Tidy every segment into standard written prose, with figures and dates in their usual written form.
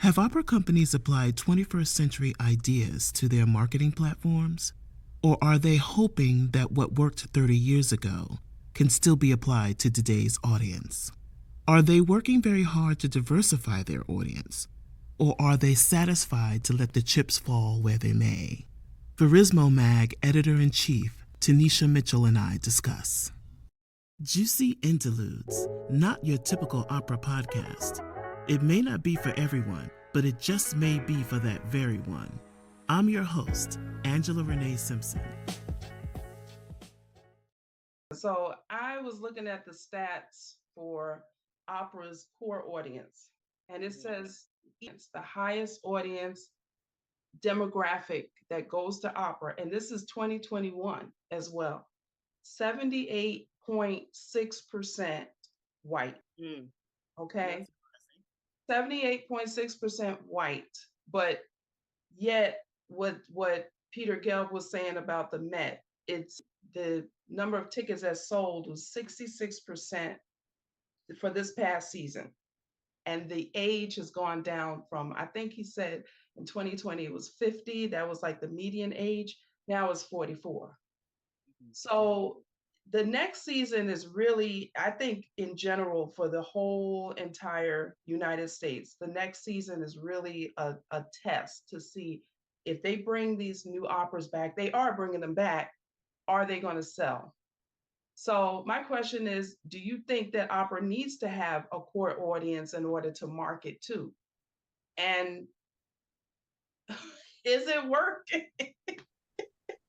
Have opera companies applied 21st century ideas to their marketing platforms? Or are they hoping that what worked 30 years ago can still be applied to today's audience? Are they working very hard to diversify their audience? Or are they satisfied to let the chips fall where they may? Verismo Mag Editor-in-Chief Tanisha Mitchell and I discuss. Juicy interludes, not your typical opera podcast. It may not be for everyone, but it just may be for that very one. I'm your host, Angela Renée Simpson. So I was looking at the stats for opera's core audience, and it says it's the highest audience demographic that goes to opera, and this is 2021 as well. 78.6% white. Okay. 78.6% white. But yet what Peter Gelb was saying about the Met, it's the number of tickets that sold was 66% for this past season. And the age has gone down from, I think he said in 2020 it was 50, that was like the median age. Now it's 44. So the next season is really, I think in general for the whole entire United States, the next season is really a test to see if they bring these new operas back. They are bringing them back. Are they going to sell? So my question is, do you think that opera needs to have a core audience in order to market to? And is it working?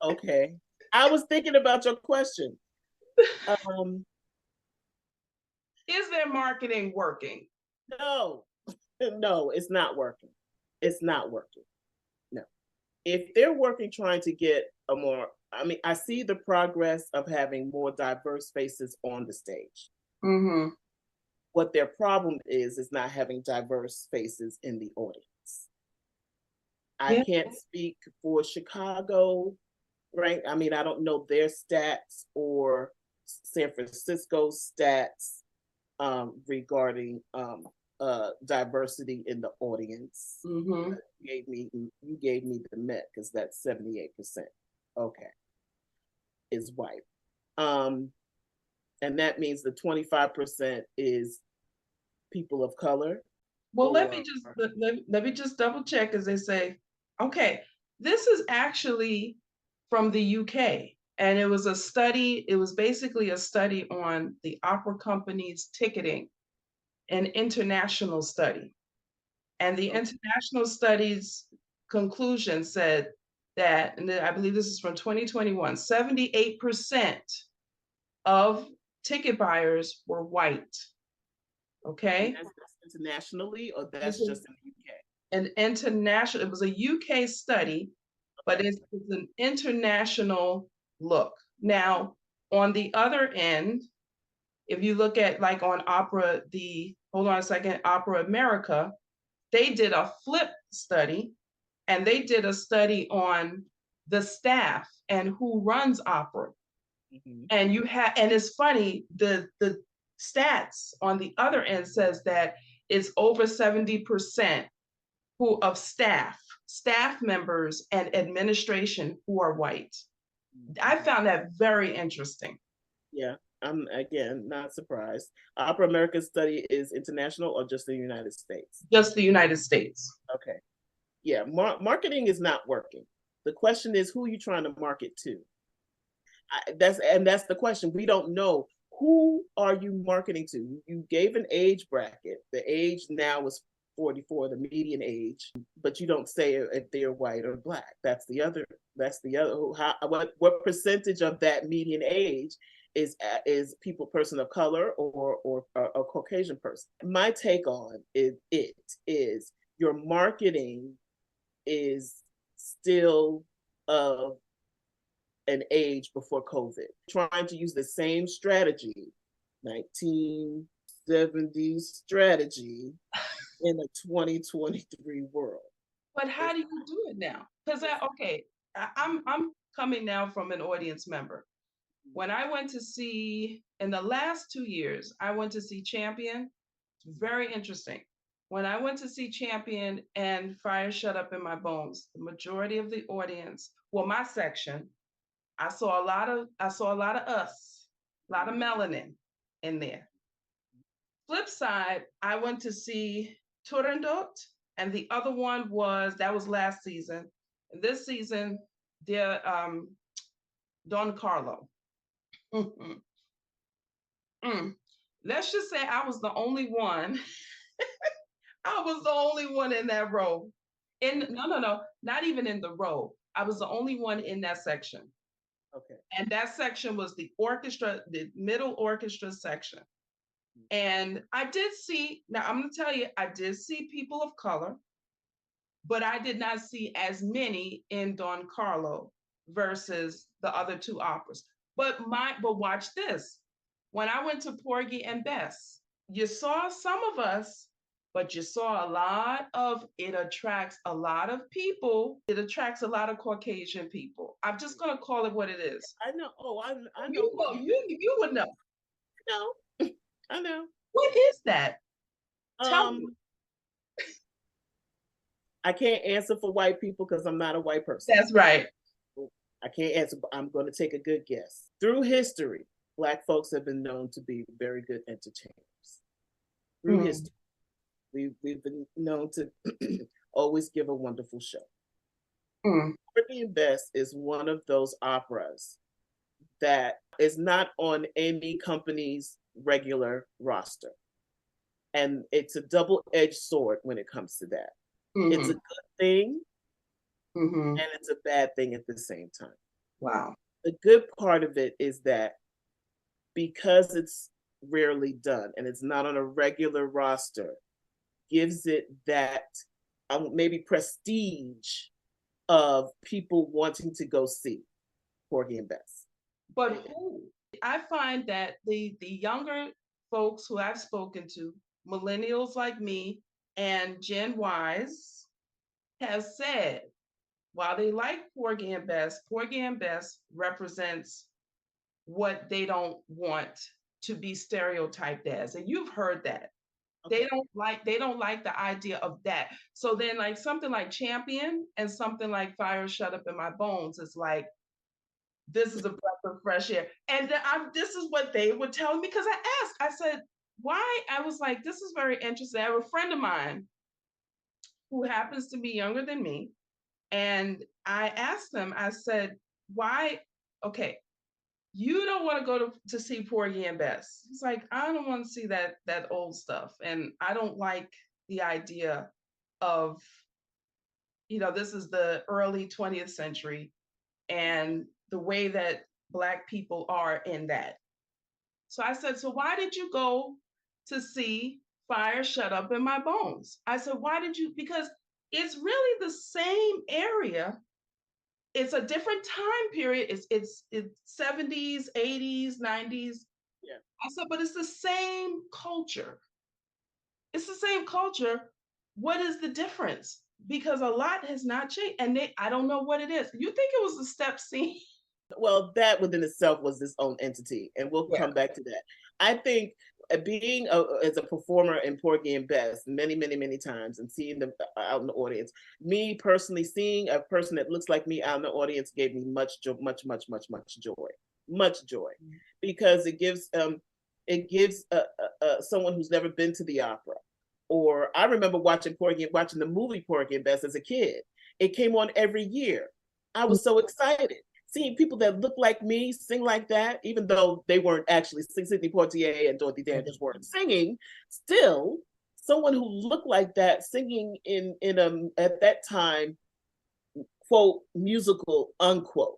Okay. I was thinking about your question. Is their marketing working? No, it's not working. It's not working. No. If they're working trying to get I see the progress of having more diverse faces on the stage. Mm-hmm. What their problem is not having diverse faces in the audience. I can't speak for Chicago, right? I mean, I don't know their stats or San Francisco's stats regarding diversity in the audience. Mm-hmm. You gave me the Met because that's 78%. Okay, is white, and that means the 25% is people of color. Well, let me just double check, as they say. Okay, this is actually from the UK, and it was a study. It was basically a study on the opera company's ticketing, an international study. And the international study's conclusion said that, and I believe this is from 2021, 78% of ticket buyers were white. Okay. And that's internationally, or that's just in the UK? An international, it was a UK study, but it's an international look. Now, on the other end, if you look at like on Opera, hold on a second, Opera America, they did a flip study, and they did a study on the staff and who runs opera. Mm-hmm. And it's funny, the stats on the other end says that it's over 70% who of staff members and administration who are white. I found that very interesting. Yeah, I'm again not surprised. Opera America study is international or just the United States? Just the United States. Okay. Yeah, marketing is not working. The question is, who are you trying to market to? That's the question. We don't know. Who are you marketing to? You gave an age bracket. The age now is 44, the median age, but you don't say if they're white or black. That's the other. What percentage of that median age is person of color or a Caucasian person? My take on it is your marketing is still of an age before COVID. Trying to use the same strategy, 1970s strategy, in a 2023 world. But how do you do it now? Because I'm coming now from an audience member. When I went to see, in the last 2 years, I went to see Champion. It's very interesting. when I went to see Champion and Fire Shut Up in My Bones, the majority of the audience, well, my section, I saw a lot of us, a lot of melanin in there. Flip side, I went to see Turandot, and the other one that was last season. This season, they're Don Carlo. Let's just say I was the only one. I was the only one in that row. No, not even in the row. I was the only one in that section. Okay. And that section was the orchestra, the middle orchestra section. And I did see, now I'm going to tell you, I did see people of color, but I did not see as many in Don Carlo versus the other two operas. But watch this. When I went to Porgy and Bess, you saw some of us, but you saw a lot of, it attracts a lot of people. It attracts a lot of Caucasian people. I'm just going to call it what it is. I know. Oh, I know. You would know. No, I know. What is that? Tell me. I can't answer for white people because I'm not a white person. That's right. I can't answer, but I'm going to take a good guess. Through history, Black folks have been known to be very good entertainers. Through history, we've been known to always give a wonderful show. Porgy and Bess is one of those operas that is not on any company's regular roster. And it's a double-edged sword when it comes to that. It's a good thing, and it's a bad thing at the same time. Wow. The good part of it is that because it's rarely done and it's not on a regular roster, gives it that maybe prestige of people wanting to go see Porgy and Bess. But I find that the younger folks who I've spoken to, millennials like me and Gen Ys, have said, while they like Porgy and Bess represents what they don't want to be stereotyped as. And you've heard that. Okay. They don't like the idea of that. So then like something like Champion and something like Fire Shut Up in My Bones is like, this is a breath of fresh air. And this is what they would tell me, because I said, why? I was like, this is very interesting. I have a friend of mine who happens to be younger than me. And I asked him, I said, why? Okay, you don't want to go to see Porgy and Bess. He's like, I don't want to see that old stuff. And I don't like the idea of, this is the early 20th century and the way that Black people are in that. So I said, so why did you go to see Fire Shut Up in My Bones? I said, why did you? Because it's really the same area. It's a different time period. It's 70s, 80s, 90s. Yeah. I said, but it's the same culture. It's the same culture. What is the difference? Because a lot has not changed. And I don't know what it is. You think it was the step scene? Well, that within itself was its own entity, and we'll come back to that. I think being as a performer in Porgy and Bess many, many, many times and seeing them out in the audience, me personally seeing a person that looks like me out in the audience gave me much joy, because it gives someone who's never been to the opera. Or I remember watching the movie Porgy and Bess as a kid. It came on every year. I was so excited. Seeing people that look like me sing like that, even though they weren't actually singing, Sidney Poitier and Dorothy Dandridge weren't singing, still, someone who looked like that singing in at that time, quote, musical, unquote.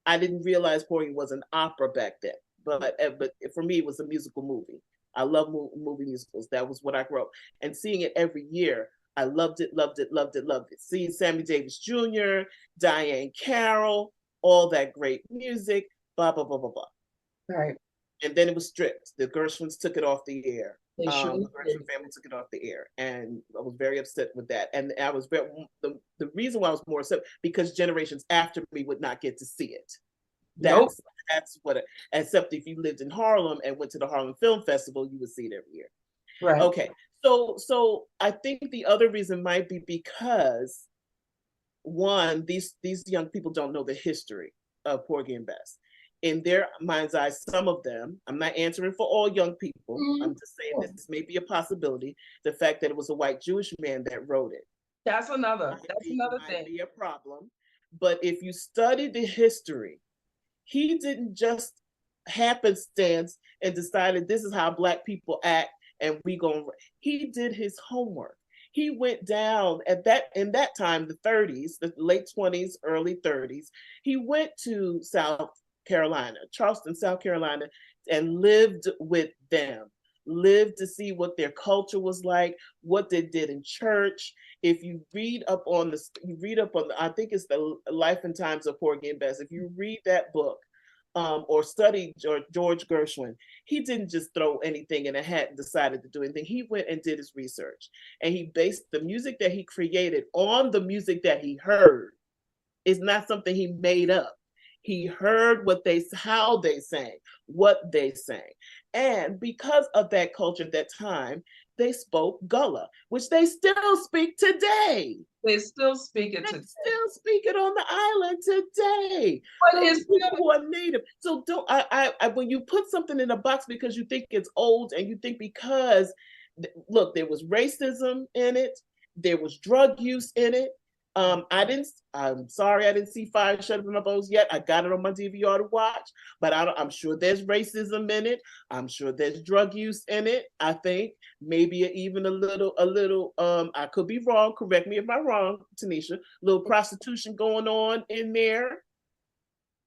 I didn't realize Porgy was an opera back then, but for me, it was a musical movie. I love movie musicals. That was what I grew up. And seeing it every year, I loved it. Seeing Sammy Davis Jr., Diane Carroll, all that great music, blah, blah, blah, blah, blah. Right. And then it was stripped. The Gershwins took it off the air. The Gershwin family took it off the air. And I was very upset with that. And I was the reason why I was more upset, because generations after me would not get to see it. That's what except if you lived in Harlem and went to the Harlem Film Festival, you would see it every year. Right. Okay. So I think the other reason might be because, one, these young people don't know the history of Porgy and Bess. In their mind's eye, some of them, I'm not answering for all young people, I'm just saying this may be a possibility, the fact that it was a white Jewish man that wrote it. That's another Might thing. be a problem. But if you study the history, he didn't just happenstance and decided this is how Black people act and we going. He did his homework. He went down in that time, the 30s, the late 20s, early 30s. He went to South Carolina, Charleston, South Carolina, and lived with them. Lived to see what their culture was like, what they did in church. If you read up on I think it's the Life and Times of Porgy and Bess. If you read that book, or study George Gershwin, he didn't just throw anything in a hat and decided to do anything. He went and did his research, and he based the music that he created on the music that he heard. It's not something he made up. He heard how they sang, what they sang. And because of that culture at that time, they spoke Gullah, which they still speak today. They still speak it today. Still speak it on the island today. But those people who are native. So don't when you put something in a box because you think it's old and you think because look, there was racism in it, there was drug use in it. I'm sorry I didn't see Fire Shut Up in My Bones yet. I got it on my DVR to watch, but I'm sure there's racism in it. I'm sure there's drug use in it. I think maybe even a little, I could be wrong. Correct me if I'm wrong, Tanisha. A little prostitution going on in there.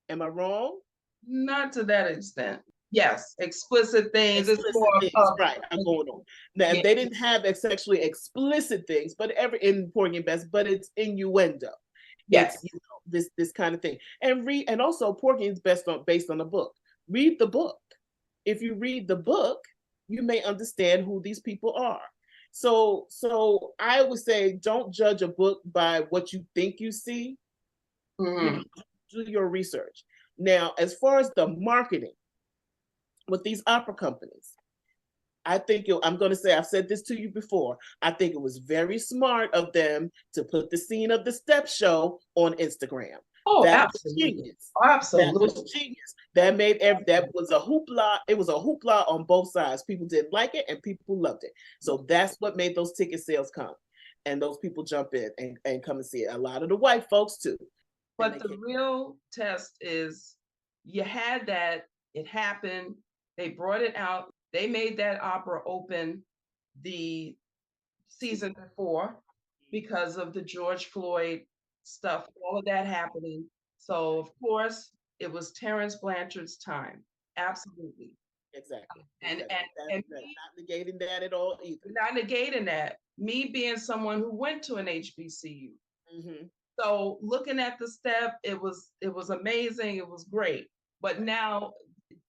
Am I wrong? Not to that extent. Yes, explicit things. Explicit things, right, are going on. Now, they didn't have sexually explicit things, but in Porgy and Bess, but it's innuendo. Yes. It's, this kind of thing. And also Porgy is based on a book. Read the book. If you read the book, you may understand who these people are. So I would say don't judge a book by what you think you see. Do your research. Now, as far as the marketing with these opera companies, I think I'm going to say, I've said this to you before, I think it was very smart of them to put the scene of the step show on Instagram. Oh, that absolutely. Was genius. Absolutely. That was genius. That was a hoopla. It was a hoopla on both sides. People didn't like it and people loved it. So that's what made those ticket sales come. And those people jump in and come and see it. A lot of the white folks too. But the real test is you had that, it happened, they brought it out, they made that opera open the season before because of the George Floyd stuff, all of that happening. So of course it was Terence Blanchard's time. Absolutely. Exactly. And not negating that at all either. Not negating that. Me being someone who went to an HBCU. So looking at the step, it was amazing. It was great. But now,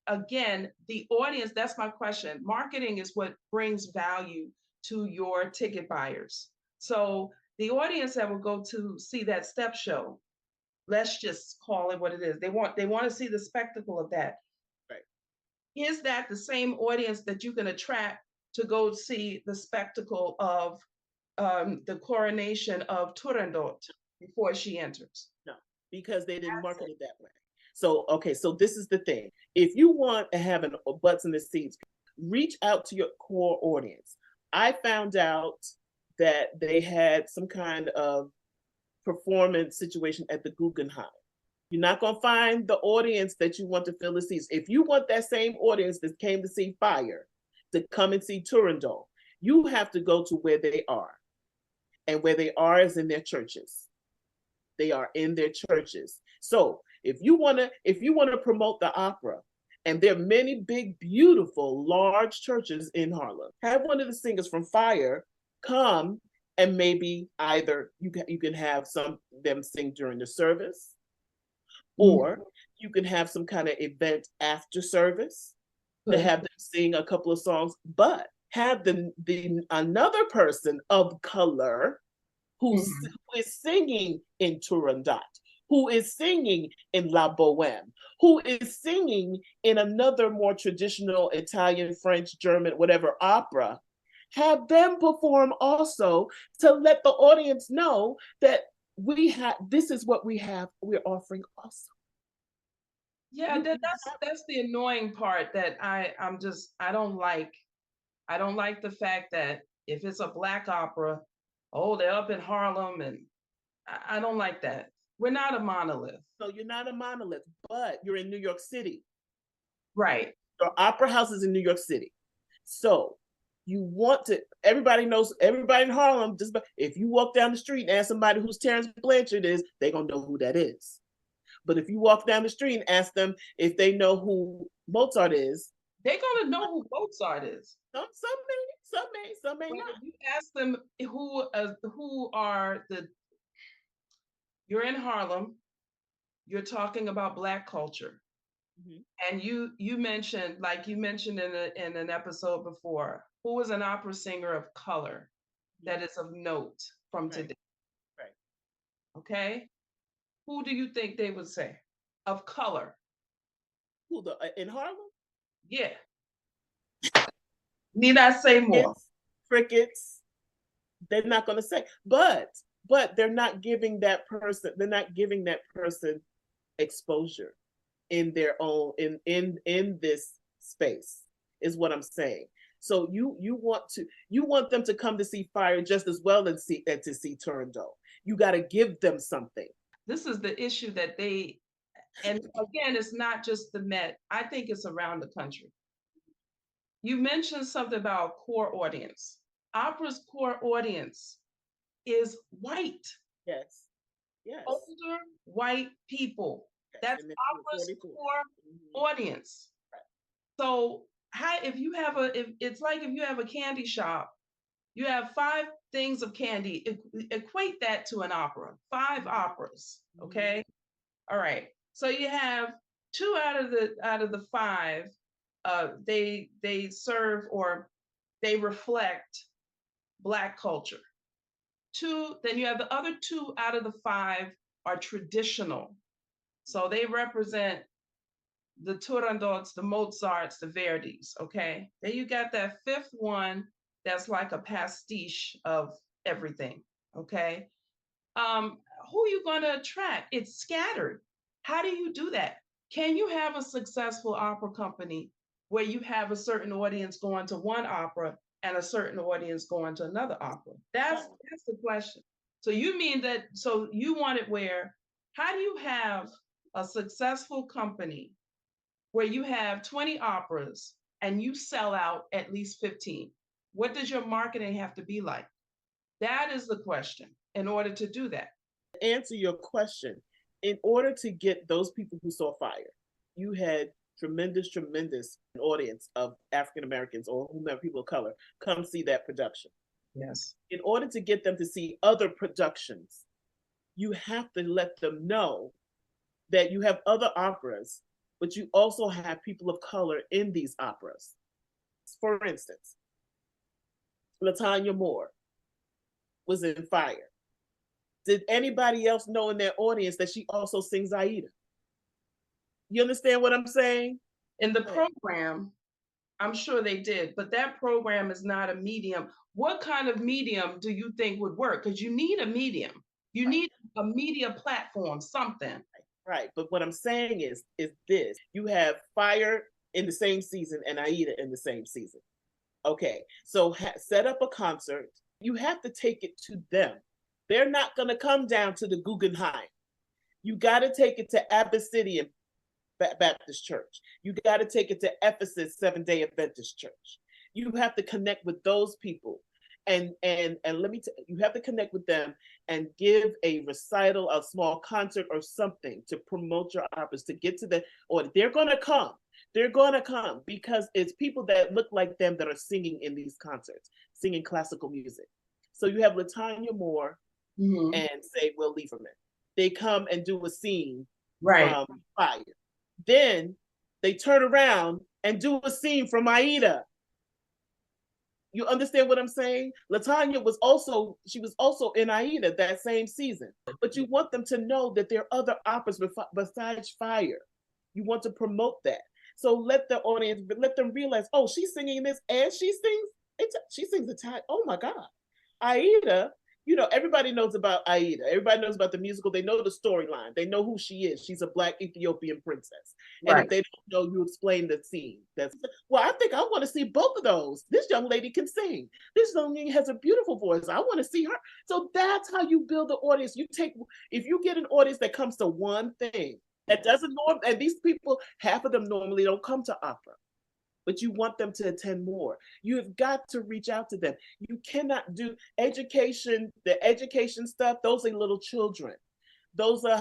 again, the audience, that's my question. Marketing is what brings value to your ticket buyers. So the audience that will go to see that step show, let's just call it what it is. They want to see the spectacle of that. Right. Is that the same audience that you can attract to go see the spectacle of the coronation of Turandot before she enters? No, because they didn't market it that way. So, okay, so this is the thing. If you want to have butts in the seats, reach out to your core audience. I found out that they had some kind of performance situation at the Guggenheim. You're not going to find the audience that you want to fill the seats. If you want that same audience that came to see Fire to come and see Turandot, you have to go to where they are. And where they are is in their churches. They are in their churches. So if you want to promote the opera, and there are many big, beautiful, large churches in Harlem, have one of the singers from Fire come and maybe either you can have them sing during the service, or you can have some kind of event after service to have them sing a couple of songs, but have another person of color who is singing in Turandot, who is singing in La Bohème, who is singing in another more traditional Italian, French, German, whatever opera, have them perform also to let the audience know that this is what we're offering also. Yeah, that's the annoying part that I don't like. I don't like the fact that if it's a Black opera, oh, they're up in Harlem, and I don't like that. We're not a monolith. So you're not a monolith, but you're in New York City. Right. Your opera house is in New York City. So you want to, everybody knows, everybody in Harlem, just if you walk down the street and ask somebody who's Terence Blanchard is, they're going to know who that is. But if you walk down the street and ask them if they know who Mozart is, they're going to know who Mozart is. Some may when not. You ask them who are you're in Harlem, you're talking about Black culture. Mm-hmm. And you mentioned, like you mentioned in an episode before, who is an opera singer of color that is of note from today? Right. Okay. Who do you think they would say of color? Who in Harlem? Yeah. Need I say more? Crickets. They're not going to say, but they're not giving that person. They're not giving that person exposure in their own in this space. Is what I'm saying. So you want them to come to see Fire just as well as to see Turandot. You got to give them something. This is the issue that and again, it's not just the Met. I think it's around the country. You mentioned something about core audience. Opera's core audience is white. Yes. Older white people. Yes. That's opera's core audience. Right. So if you have it's like if you have a candy shop, you have 5 things of candy. Equate that to an opera. 5 operas. Okay. All right. So you have 2 out of the 5. They serve or they reflect Black culture. 2, then you have the other 2 out of the 5 are traditional. So they represent the Turandots, the Mozarts, the Verdis, okay? Then you got that 5th one that's like a pastiche of everything, okay? Who are you going to attract? It's scattered. How do you do that? Can you have a successful opera company where you have a certain audience going to one opera and a certain audience going to another opera? That's the question. So you mean that, so you want it where, how do you have a successful company where you have 20 operas and you sell out at least 15? What does your marketing have to be like? That is the question in order to do that. To answer your question, in order to get those people who saw Fire, you had tremendous audience of African Americans or whomever, people of color, come see that production. Yes. In order to get them to see other productions, you have to let them know that you have other operas, but you also have people of color in these operas. For instance, LaTanya Moore was in Fire. Did anybody else know in their audience that she also sings Aida? You understand what I'm saying? In the program, I'm sure they did, but that program is not a medium. What kind of medium do you think would work? Because you need a medium. You need a media platform, something. Right. But what I'm saying is this. You have Fire in the same season and Aida in the same season. Okay. So set up a concert. You have to take it to them. They're not going to come down to the Guggenheim. You got to take it to Abyssinian Baptist Church. You got to take it to Ephesus Seventh-day Adventist Church. You have to connect with those people. And let me you have to connect with them and give a recital, a small concert or something to promote your operas, to get to the audience. They're going to come. They're going to come because it's people that look like them that are singing in these concerts, singing classical music. So you have LaTanya Moore and say Will Lieberman. They come and do a scene from Fire. Then they turn around and do a scene from Aida. You understand what I'm saying? LaTanya was also in Aida that same season. But you want them to know that there are other operas besides Fire. You want to promote that. So let the audience, let them realize, oh, she's singing this and she sings She sings Italian. Oh my God. Aida, everybody knows about Aida. Everybody knows about the musical. They know the storyline. They know who she is. She's a Black Ethiopian princess. And if they don't know, you explain the scene. Well, I think I want to see both of those. This young lady can sing. This young lady has a beautiful voice. I want to see her. So that's how you build the audience. If you get an audience that comes to one thing, that doesn't and these people, half of them normally don't come to opera, but you want them to attend more. You have got to reach out to them. You cannot do education, the education stuff. Those are little children. Those are,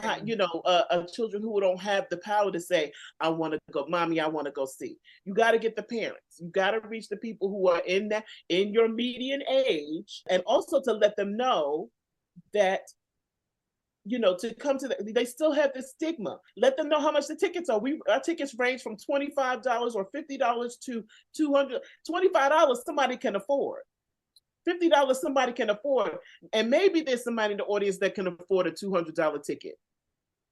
children who don't have the power to say, I want to go, mommy, I want to go see. You got to get the parents. You got to reach the people who are in your median age, and also to let them know that, to come to they still have this stigma. Let them know how much the tickets are. Our tickets range from $25 or $50 to $200. $25 somebody can afford. $50 somebody can afford. And maybe there's somebody in the audience that can afford a $200 ticket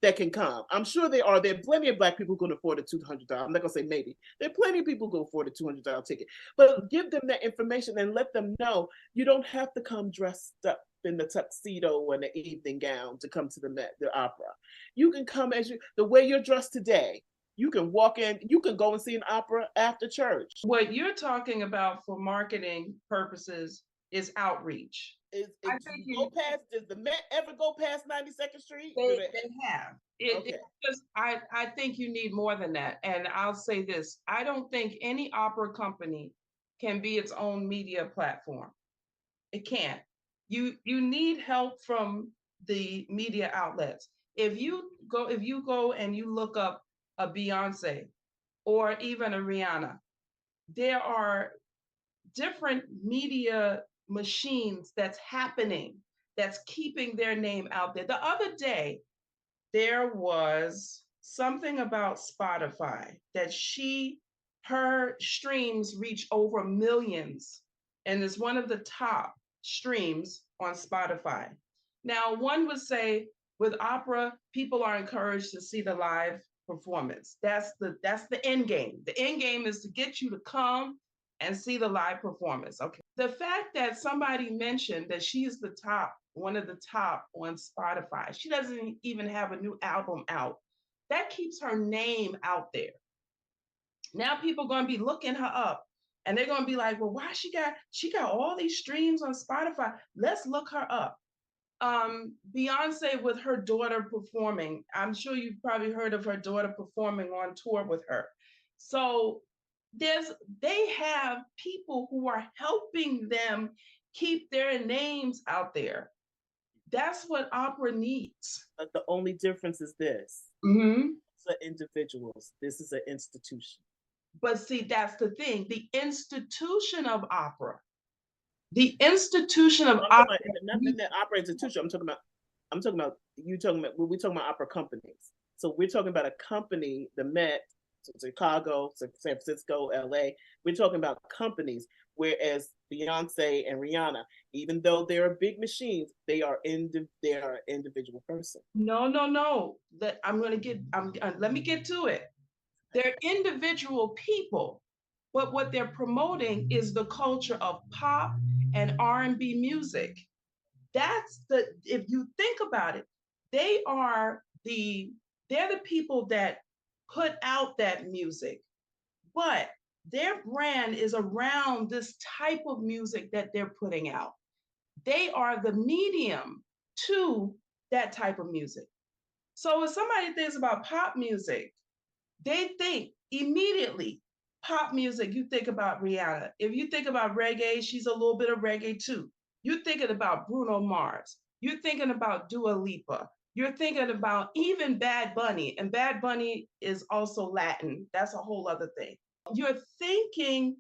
that can come. I'm sure there are plenty of Black people who can afford a $200. I'm not gonna say maybe. There are plenty of people who can afford a $200 ticket. But give them that information and let them know you don't have to come dressed up in the tuxedo and the evening gown to come to the opera. You can come the way you're dressed today. You can walk in, you can go and see an opera after church. What you're talking about for marketing purposes is outreach. Does the Met ever go past 92nd Street? They have. I think you need more than that. And I'll say this, I don't think any opera company can be its own media platform. It can't. You need help from the media outlets. If you go and you look up a Beyonce or even a Rihanna, there are different media machines that's happening, that's keeping their name out there. The other day, there was something about Spotify that her streams reach over millions and is one of the top streams on Spotify. Now, one would say with opera, people are encouraged to see the live performance. That's the end game. The end game is to get you to come and see the live performance. Okay. The fact that somebody mentioned that she is one of the top on Spotify, she doesn't even have a new album out. That keeps her name out there. Now people are going to be looking her up and they're going to be like, well, why she got all these streams on Spotify? Let's look her up. Beyonce with her daughter performing. I'm sure you've probably heard of her daughter performing on tour with her. So they have people who are helping them keep their names out there. That's what opera needs. But the only difference is this. Mm-hmm. These are individuals. This is an institution. But see, that's the thing. The institution of opera. The institution of opera. Not the opera institution. We're talking about opera companies. So we're talking about a company, the Met, Chicago, San Francisco, LA. We're talking about companies, whereas Beyonce and Rihanna, even though they're big machines, they are individual person. No. Let me get to it. They're individual people, but what they're promoting is the culture of pop and R&B music. If you think about it, they're the people that put out that music, but their brand is around this type of music that they're putting out. They are the medium to that type of music. So if somebody thinks about pop music, they think immediately pop music, you think about Rihanna. If you think about reggae, she's a little bit of reggae too. You're thinking about Bruno Mars. You're thinking about Dua Lipa. You're thinking about even Bad Bunny, and Bad Bunny is also Latin. That's a whole other thing. You're thinking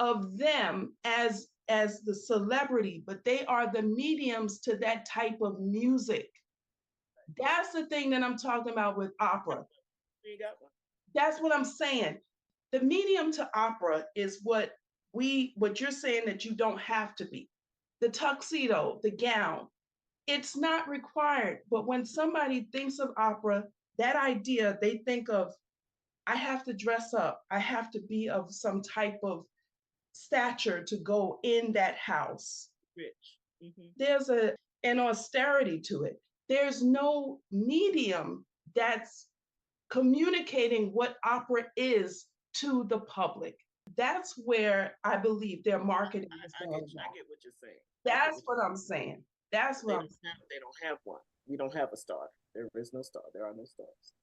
of them as the celebrity, but they are the mediums to that type of music. That's the thing that I'm talking about with opera. You got one. That's what I'm saying. The medium to opera is what you're saying that you don't have to be. The tuxedo, the gown, it's not required. But when somebody thinks of opera, that idea, they think of, I have to dress up. I have to be of some type of stature to go in that house. Rich. Mm-hmm. There's an austerity to it. There's no medium that's communicating what opera is to the public. That's where I believe their marketing is going wrong. I get what you're saying. That's what I'm saying. That's what they don't have one. We don't have a star. There is no star. There are no stars.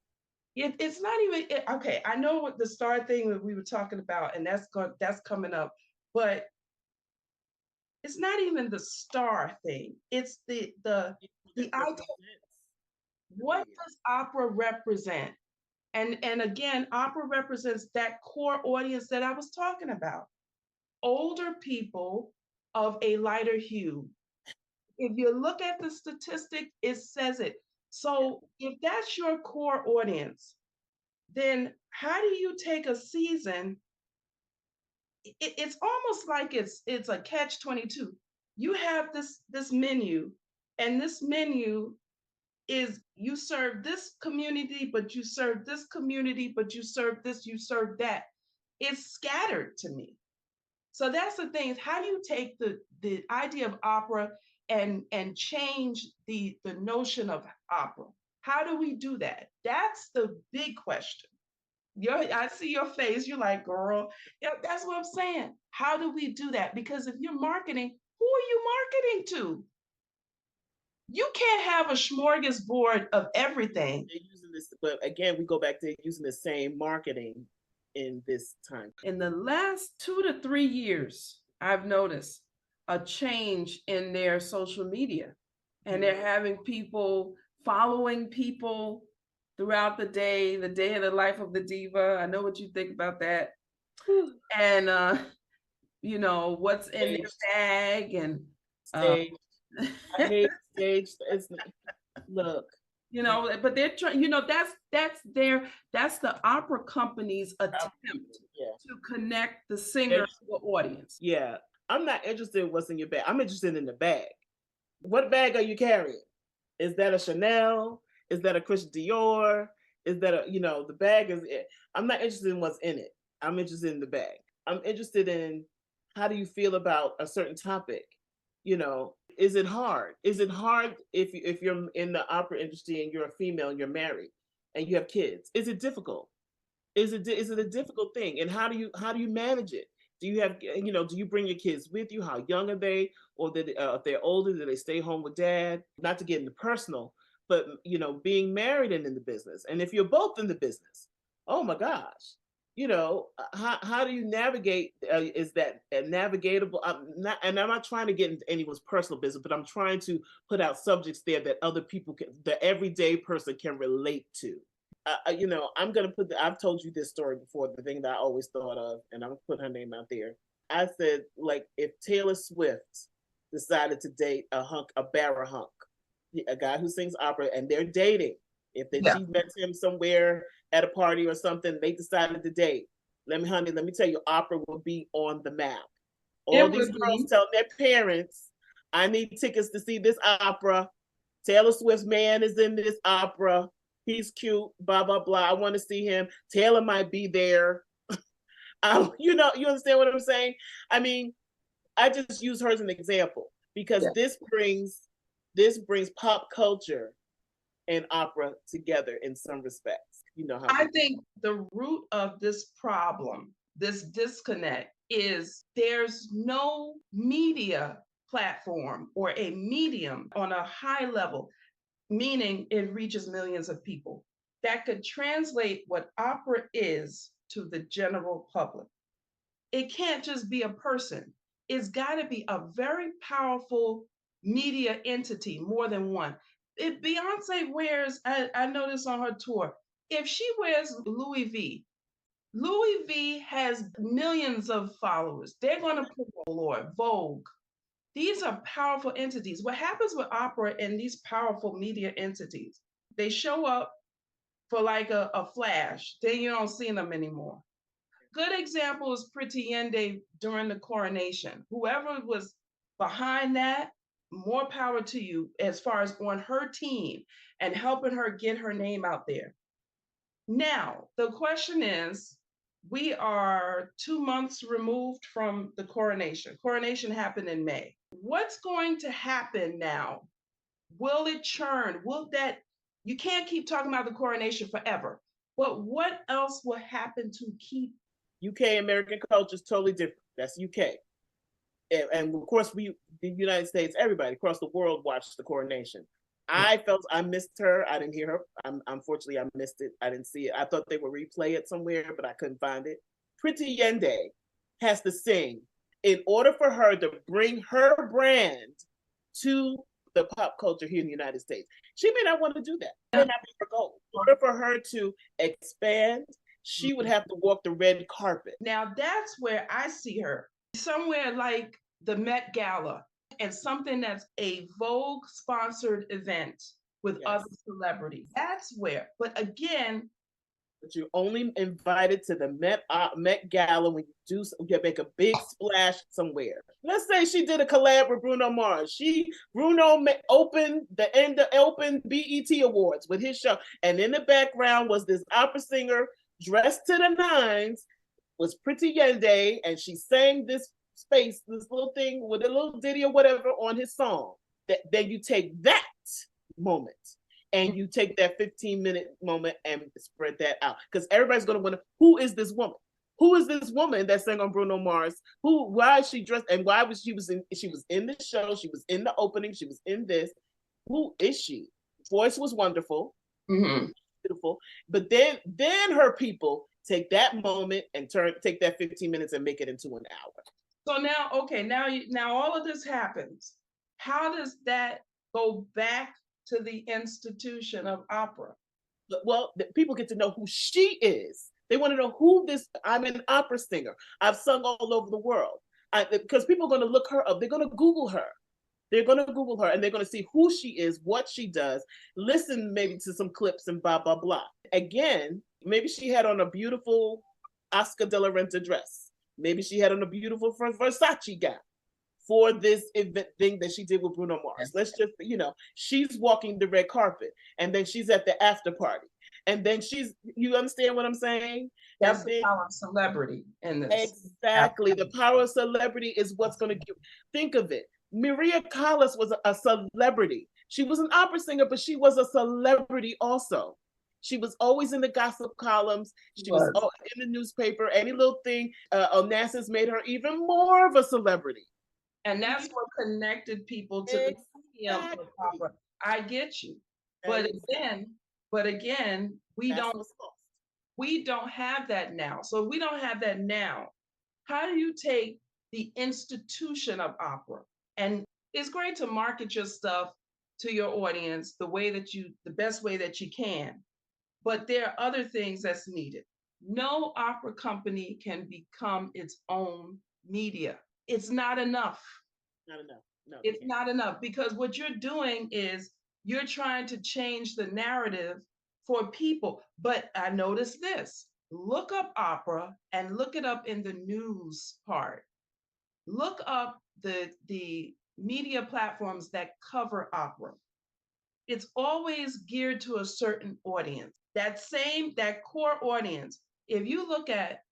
It's not even okay. I know what the star thing that we were talking about, and that's coming up, but it's not even the star thing. It's the idea. What does opera represent? And again, opera represents that core audience that I was talking about. Older people of a lighter hue. If you look at the statistic, it says it. So if that's your core audience, then how do you take a season? It's almost like it's a catch-22. You have this menu, and this menu is you serve this community, but you serve this community, but you serve this, you serve that. It's scattered to me. So that's the thing, is how do you take the idea of opera and change the notion of opera? How do we do that? That's the big question. I see your face, you're like, girl, yeah, that's what I'm saying. How do we do that? Because if you're marketing, who are you marketing to? You can't have a smorgasbord of everything. They're using this, but again, we go back to using the same marketing in this time. In the last 2 to 3 years, I've noticed a change in their social media, and they're having people following people throughout the day of the life of the diva. I know what you think about that. And what's in their bag and stage. I hate stage. It's look. But they're trying, that's the opera company's attempt to connect the singer to the audience. Yeah. I'm not interested in what's in your bag. I'm interested in the bag. What bag are you carrying? Is that a Chanel? Is that a Christian Dior? Is that the bag is it? I'm not interested in what's in it. I'm interested in the bag. I'm interested in how do you feel about a certain topic? Is it hard? Is it hard if you're in the opera industry and you're a female and you're married and you have kids? Is it difficult? Is it a difficult thing? And how do you manage it? Do you have do you bring your kids with you? How young are they? Or if they're older, do they stay home with dad? Not to get into personal, but being married and in the business. And if you're both in the business, oh my gosh, how do you navigate? Is that navigatable? I'm not trying to get into anyone's personal business, but I'm trying to put out subjects there that other people the everyday person can relate to. I'm going to I've told you this story before, the thing that I always thought of, and I'm going to put her name out there. I said, like, if Taylor Swift decided to date a barra hunk, a guy who sings opera, and they're dating, she met him somewhere at a party or something, they decided to date. Let me tell you, opera will be on the map. All these girls telling their parents, I need tickets to see this opera. Taylor Swift's man is in this opera. He's cute, blah, blah, blah. I want to see him. Taylor might be there. You understand what I'm saying? I mean, I just use her as an example because this brings pop culture and opera together in some respects. I think the root of this problem, this disconnect, is there's no media platform or a medium on a high level, meaning it reaches millions of people, that could translate what opera is to the general public. It can't just be a person. It's got to be a very powerful media entity, more than one. If Beyonce wears, I noticed on her tour, if she wears Louis V has millions of followers. They're going to put Vogue. These are powerful entities. What happens with opera and these powerful media entities? They show up for like a flash, then you don't see them anymore. Good example is Pretty Yende during the coronation. Whoever was behind that, more power to you as far as on her team and helping her get her name out there. Now, the question is, We are 2 months removed from the coronation. Coronation happened in May. What's going to happen now? Will it churn? Will that, you can't keep talking about the coronation forever, but what else will happen to keep? UK American culture is totally different. That's UK. And of course, the United States, everybody across the world watched the coronation. I felt I missed her. I didn't hear her. Unfortunately, I missed it. I didn't see it. I thought they would replay it somewhere, but I couldn't find it. Pretty Yende has to sing in order for her to bring her brand to the pop culture here in the United States. She may not want to do that. That may not be her goal. In order for her to expand, she would have to walk the red carpet. Now that's where I see her, somewhere like the Met Gala, and something that's a Vogue sponsored event with other celebrities. That's where, but again, but you're only invited to the Met Gala when you make a big splash somewhere. Let's say she did a collab with Bruno Mars. Bruno opened open BET Awards with his show, and in the background was this opera singer dressed to the nines, was Pretty Yende, and she sang this little thing with a little ditty or whatever on his song. Then you take that moment and you take that 15-minute moment and spread that out, because everybody's going to wonder, who is this woman? Who is this woman that sang on Bruno Mars? Why is she dressed? And why was she was in the show? She was in the opening. She was in this. Who is she? Voice was wonderful, beautiful. But then her people take that moment and take that 15 minutes and make it into an hour. So now all of this happens. How does that go back to the institution of opera? Well, people get to know who she is. They want to know who I'm an opera singer. I've sung all over the world. Because people are going to look her up. They're going to Google her. They're going to Google her and they're going to see who she is, what she does, listen maybe to some clips and blah, blah, blah. Again, maybe she had on a beautiful Oscar de la Renta dress. Maybe she had on a beautiful Versace gown for this event thing that she did with Bruno Mars. Let's just, she's walking the red carpet and then she's at the after party. And then you understand what I'm saying? That's the power of celebrity in this. Exactly. The power of celebrity is what's going to think of it. Maria Callas was a celebrity. She was an opera singer, but she was a celebrity also. She was always in the gossip columns. She was in the newspaper. Any little thing, Onassis made her even more of a celebrity. And that's what connected people to the medium of opera. I get you. But again, we don't have that now. So if we don't have that now, how do you take the institution of opera? And it's great to market your stuff to your audience the best way that you can. But there are other things that's needed. No opera company can become its own media. It's not enough. Not enough. No, it's not enough, because what you're doing is you're trying to change the narrative for people. But I noticed this. Look up opera and look it up in the news part. Look up the media platforms that cover opera. It's always geared to a certain audience. That core audience. If you look at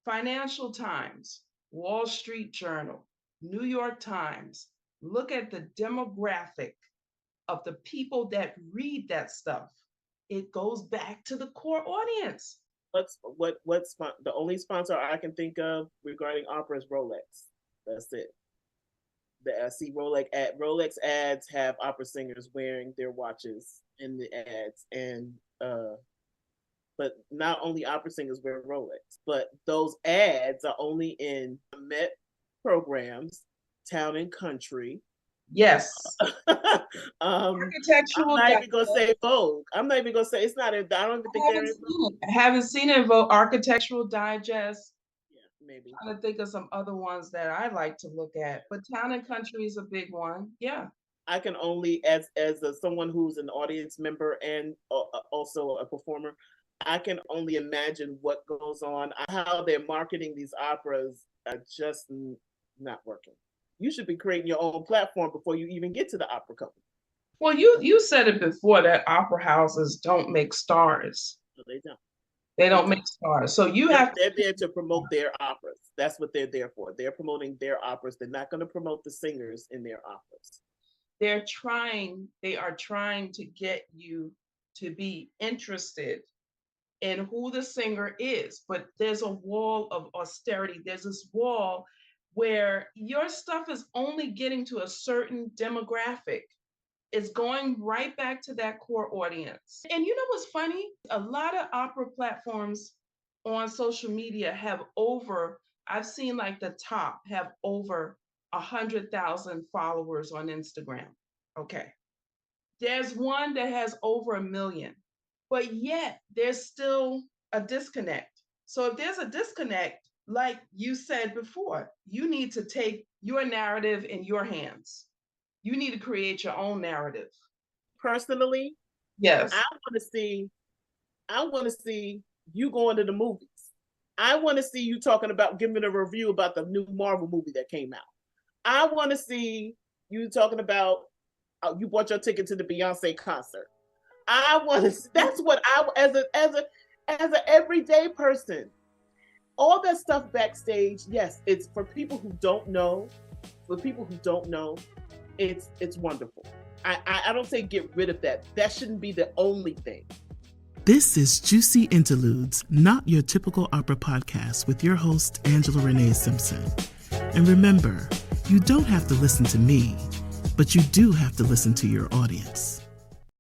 Financial Times, Wall Street Journal, New York Times, look at the demographic of the people that read that stuff. It goes back to the core audience. The only sponsor I can think of regarding opera is Rolex. That's it. I see Rolex ads have opera singers wearing their watches in the ads, and but not only opera singers wear Rolex, but those ads are only in Met programs, Town and Country. Yes. Architectural. I'm not even gonna say Vogue. I'm not even gonna say it's not. I don't even think they're in Vogue. I haven't seen it in Vogue. Architectural Digest. Maybe. I'm trying to think of some other ones that I like to look at, but Town and Country is a big one. Yeah. I can only, as someone who's an audience member and also a performer, I can only imagine what goes on, how they're marketing these operas are just not working. You should be creating your own platform before you even get to the opera company. Well, you said it before that opera houses don't make stars. No, they don't. They don't make stars. So you have They're there to promote their operas. That's what they're there for. They're promoting their operas. They're not going to promote the singers in their operas. they are trying to get you to be interested in who the singer is. But there's a wall of austerity. There's this wall where your stuff is only getting to a certain demographic. It's going right back to that core audience. And you know what's funny? A lot of opera platforms on social media have I've seen like the top have over 100,000 followers on Instagram. Okay. There's one that has over 1 million, but yet there's still a disconnect. So if there's a disconnect, like you said before, you need to take your narrative in your hands. You need to create your own narrative. Personally, yes, I want to see you going to the movies. I want to see you giving a review about the new Marvel movie that came out. I want to see you talking about you bought your ticket to the Beyonce concert. That's what as an everyday person. All that stuff backstage, yes, it's for people who don't know. For people who don't know, it's wonderful. I don't say get rid of that. That shouldn't be the only thing. This is Juicy Interludes, not your typical opera podcast with your host, Angela Renée Simpson. And remember, you don't have to listen to me, but you do have to listen to your audience.